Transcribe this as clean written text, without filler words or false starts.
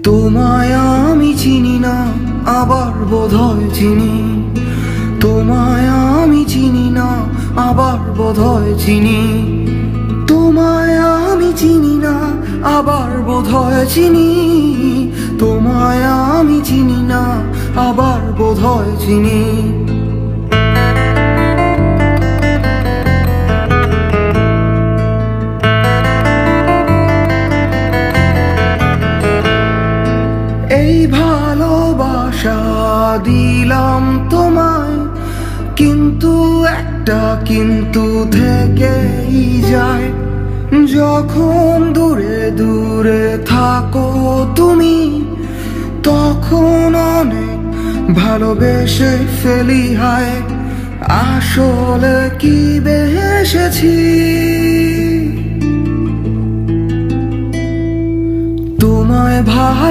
তোমায় আমি চিনি না, আবার বোধহয় চিনি। তোমায় আমি চিনি না, আবার বোধহয় চিনি। তোমায় আমি চিনি না, আবার বোধহয় চিনি। তোমায় আমি চিনি না, আবার বোধহয় চিনি। এই ভালোবাসা দিলাম তোমায়, কিন্তু একটা কিন্তু থেকেই যায়। যখন দূরে দূরে থাকো তুমি, তখন অনেক ভালোবেসে ফেলি হায়। আসলে কি বেসেছি তোমায়